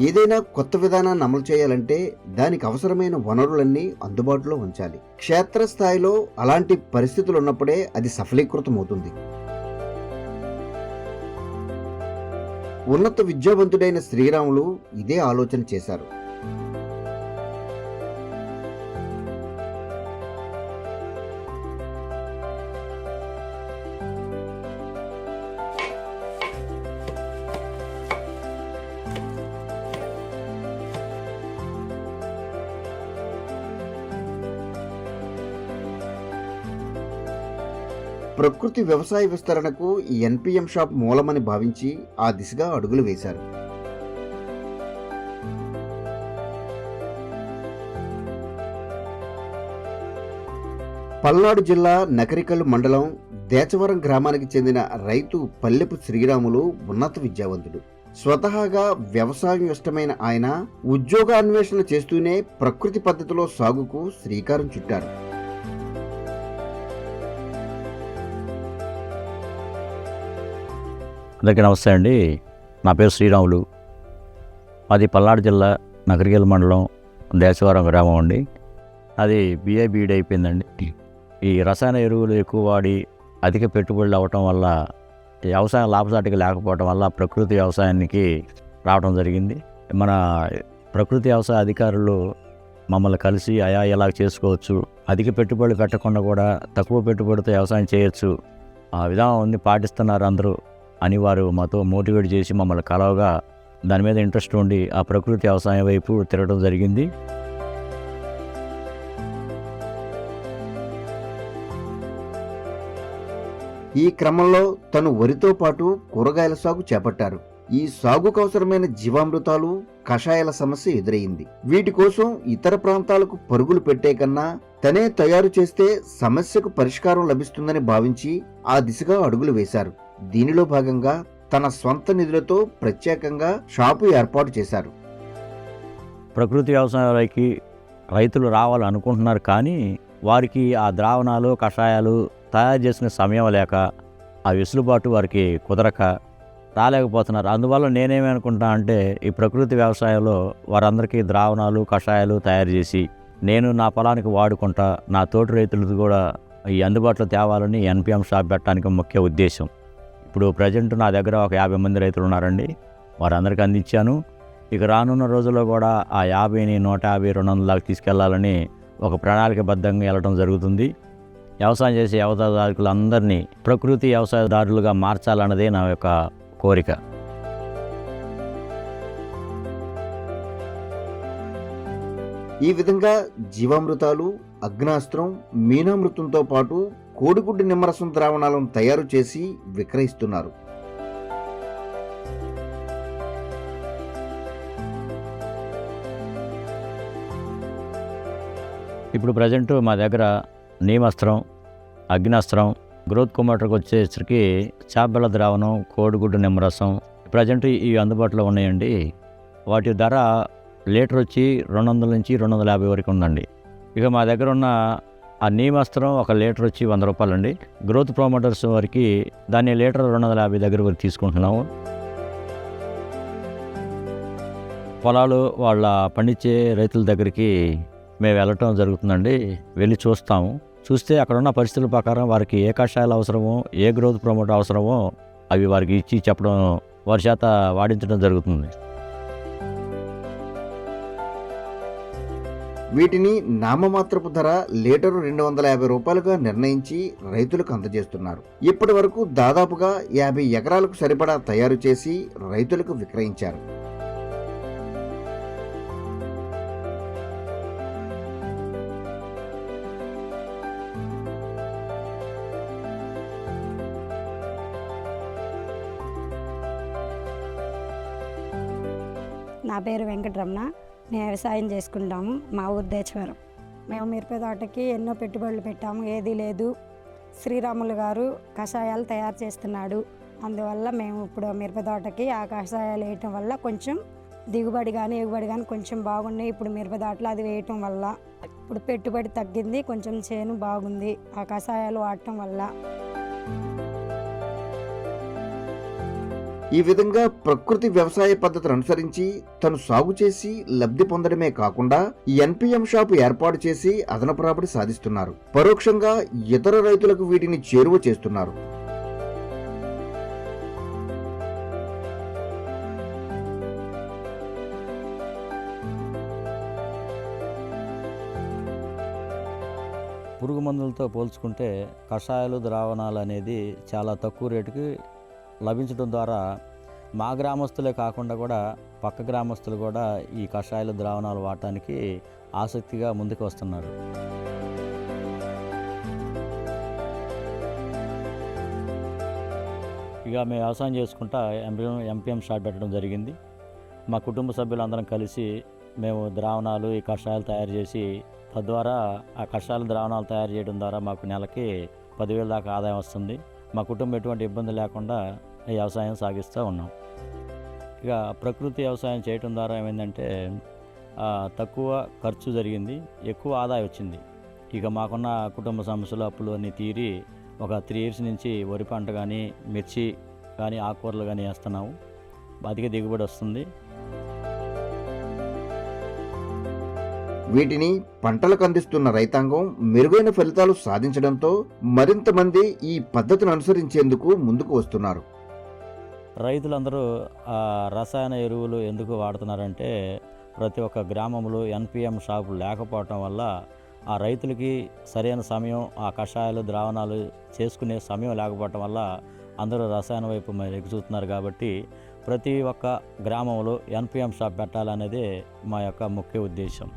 ఏదైనా కొత్త విధానాన్ని అమలు చేయాలంటే దానికి అవసరమైన వనరులన్నీ అందుబాటులో ఉంచాలి. క్షేత్రస్థాయిలో అలాంటి పరిస్థితులు ఉన్నప్పుడే అది సఫలీకృతమవుతుంది. ఉన్నత విద్యావంతుడైన శ్రీరాములు ఇదే ఆలోచన చేశారు. ప్రకృతి వ్యవసాయ విస్తరణకు ఈ ఎన్పిఎం షాప్ మూలమని భావించి ఆ దిశగా అడుగులు వేశారు. పల్నాడు జిల్లా నకరికల్లు మండలం దేచవరం గ్రామానికి చెందిన రైతు పల్లెపు శ్రీరాములు ఉన్నత విద్యావంతుడు. స్వతహాగా వ్యవసాయం ఇష్టమైన ఆయన ఉద్యోగాన్వేషణ చేస్తూనే ప్రకృతి పద్ధతిలో సాగుకు శ్రీకారం చుట్టారు. అందరికీ నమస్తే అండి. నా పేరు శ్రీరాములు. అది పల్నాడు జిల్లా నకరికల్లు మండలం దేశవరం గ్రామం అండి. అది బిఏ బీఈడి అయిపోయిందండి. ఈ రసాయన ఎరువులు ఎక్కువ వాడి అధిక పెట్టుబడులు అవ్వటం వల్ల వ్యవసాయం లాభసాటిగా లేకపోవటం వల్ల ప్రకృతి వ్యవసాయానికి రావడం జరిగింది. మన ప్రకృతి వ్యవసాయ అధికారులు మమ్మల్ని కలిసి ఎలా చేసుకోవచ్చు, అధిక పెట్టుబడులు పెట్టకుండా కూడా తక్కువ పెట్టుబడితో వ్యవసాయం చేయొచ్చు, ఆ విధానం పాటిస్తున్నారు అందరూ అని వారు మాతో మోటివేట్ చేసి మమ్మల్ని కలవగా దాని మీద ఇంట్రెస్ట్ ఉండి ఆ ప్రకృతి వ్యవసాయం వైపు తిరగడం జరిగింది. ఈ క్రమంలో తను వరితో పాటు కూరగాయల సాగు చేపట్టారు. ఈ సాగుకు అవసరమైన జీవామృతాలు, కషాయాల సమస్య ఎదురయింది. వీటి కోసం ఇతర ప్రాంతాలకు పరుగులు పెట్టే కన్నా తనే తయారు చేస్తే సమస్యకు పరిష్కారం లభిస్తుందని భావించి ఆ దిశగా అడుగులు వేశారు. దీనిలో భాగంగా తన సొంత నిధులతో ప్రత్యేకంగా షాపు ఏర్పాటు చేశారు. ప్రకృతి వ్యవసాయాలకి రైతులు రావాలనుకుంటున్నారు, కానీ వారికి ఆ ద్రావణాలు, కషాయాలు తయారు చేసిన సమయం లేక ఆ వెసులుబాటు వారికి కుదరక రాలేకపోతున్నారు. అందువల్ల నేనేమి అనుకుంటా అంటే ఈ ప్రకృతి వ్యవసాయంలో వారందరికీ ద్రావణాలు, కషాయాలు తయారు చేసి నేను నా పొలానికి వాడుకుంటా, నా తోటి రైతులకు కూడా ఈ అందుబాటులో తేవాలని ఎన్పిఎం షాప్ పెట్టడానికి ముఖ్య ఉద్దేశం. ఇప్పుడు ప్రజెంట్ నా దగ్గర ఒక 50 మంది రైతులు ఉన్నారండి. వారందరికీ అందించాను. ఇక రానున్న రోజుల్లో కూడా ఆ 50ని 150, 200 దాకా తీసుకెళ్లాలని ఒక ప్రణాళికబద్ధంగా వెళ్ళడం జరుగుతుంది. వ్యవసాయం చేసే వ్యవసాయదారులందరినీ ప్రకృతి వ్యవసాయదారులుగా మార్చాలన్నదే నా యొక్క కోరిక. ఈ విధంగా జీవామృతాలు, అగ్నాస్త్రం, మీనామృతంతో పాటు కోడిగుడ్డు నిమ్మరసం ద్రావణాలను తయారు చేసి విక్రయిస్తున్నారు. ఇప్పుడు ప్రజెంట్ మా దగ్గర నీమాస్త్రం, అగ్నాస్త్రం, గ్రోత్ కొమోటర్కి వచ్చేసరికి చేపల ద్రావణం, కోడిగుడ్డు నిమ్మరసం ప్రజెంట్ ఇవి అందుబాటులో ఉన్నాయండి. వాటి ధర లీటర్ వచ్చి 200 నుంచి 250 వరకు ఉందండి. ఇక మా దగ్గర ఉన్న ఆ నీమాస్త్రం ఒక లీటర్ వచ్చి 100 రూపాయలండి. గ్రోత్ ప్రమోటర్స్ వరకు దాన్ని లీటర్ 250 దగ్గర వరకు తీసుకుంటున్నాము. పొలాలు వాళ్ళ పండించే రైతుల దగ్గరికి మేము వెళ్ళటం జరుగుతుందండి. వెళ్ళి చూస్తే అక్కడ ఉన్న పరిస్థితుల ప్రకారం వారికి ఏ కషాయాలు అవసరమో, ఏ గ్రోత్ ప్రమోటర్ అవసరమో అవి వారికి ఇచ్చి చెప్పడం, వారి చేత వాడించడం జరుగుతుంది. వీటిని నామమాత్రపు ధర లీటరు 250 రూపాయలుగా నిర్ణయించి రైతులకు అందజేస్తున్నారు. ఇప్పటి వరకు దాదాపుగా 50 ఎకరాలకు సరిపడా తయారు చేసి రైతులకు విక్రయించారు. నా పేరు వెంకటరమణ. మేము వ్యవసాయం చేసుకుంటాము. మా ఊరు దేశవరం. మేము మిరప తోటకి ఎన్నో పెట్టుబడులు పెట్టాము, ఏదీ లేదు. శ్రీరాములు గారు కషాయాలు తయారు చేస్తున్నాడు. అందువల్ల మేము ఇప్పుడు మిరప తోటకి ఆ కషాయాలు వేయటం వల్ల కొంచెం దిగుబడి కానీ ఎగుబడి కానీ కొంచెం బాగున్నాయి. ఇప్పుడు మిరప తోటలో అది వేయటం వల్ల ఇప్పుడు పెట్టుబడి తగ్గింది, కొంచెం చేను బాగుంది ఆ కషాయాలు వాడటం వల్ల. ఈ విధంగా ప్రకృతి వ్యవసాయ పద్ధతిని అనుసరించి తను సాగు చేసి లబ్ధి పొందడమే కాకుండా ఎన్పిఎం షాపు ఏర్పాటు చేసి అదనపు రాబడి సాధిస్తున్నారు. పరోక్షంగా ఇతర రైతులకు వీటిని చేరువ చేస్తున్నారు. పురుగు మందులతో పోల్చుకుంటే కషాయాలు ద్రావణాలు అనేది చాలా తక్కువ రేటుకి లభించడం ద్వారా మా గ్రామస్తులే కాకుండా కూడా పక్క గ్రామస్తులు కూడా ఈ కషాయాలు ద్రావణాలు వాడటానికి ఆసక్తిగా ముందుకు వస్తున్నారు. ఇక మేము వ్యవసాయం చేసుకుంటా ఎంపీఎం షాప్ పెట్టడం జరిగింది. మా కుటుంబ సభ్యులందరం కలిసి మేము ద్రావణాలు ఈ కషాయాలు తయారు చేసి తద్వారా ఆ కషాయాల ద్రావణాలు తయారు చేయడం ద్వారా మాకు నెలకి 10,000 దాకా ఆదాయం వస్తుంది. మా కుటుంబం ఎటువంటి ఇబ్బంది లేకుండా ఈ వ్యవసాయం సాగిస్తూ ఉన్నాం. ఇక ప్రకృతి వ్యవసాయం చేయడం ద్వారా ఏమైందంటే తక్కువ ఖర్చు జరిగింది, ఎక్కువ ఆదాయం వచ్చింది. ఇక మాకున్న కుటుంబ సమస్యలు అప్పులు అన్నీ తీరి ఒక 3 years నుంచి వరి పంట కానీ మిర్చి కానీ ఆకుకూరలు కానీ వేస్తున్నాము. అధిక దిగుబడి వస్తుంది. వీటిని పంటలకు అందిస్తున్న రైతాంగం మెరుగైన ఫలితాలు సాధించడంతో మరింత మంది ఈ పద్ధతిని అనుసరించేందుకు ముందుకు వస్తున్నారు. రైతులందరూ రసాయన ఎరువులు ఎందుకు వాడుతున్నారంటే ప్రతి ఒక్క గ్రామంలో ఎన్పిఎం షాపు లేకపోవటం వల్ల ఆ రైతులకి సరైన సమయం ఆ కషాయాలు ద్రావణాలు చేసుకునే సమయం లేకపోవటం వల్ల అందరూ రసాయన వైపు ఎగ్గు చూస్తున్నారు. కాబట్టి ప్రతి ఒక్క గ్రామంలో ఎన్పిఎం షాప్ పెట్టాలనేదే మా యొక్క ముఖ్య ఉద్దేశం.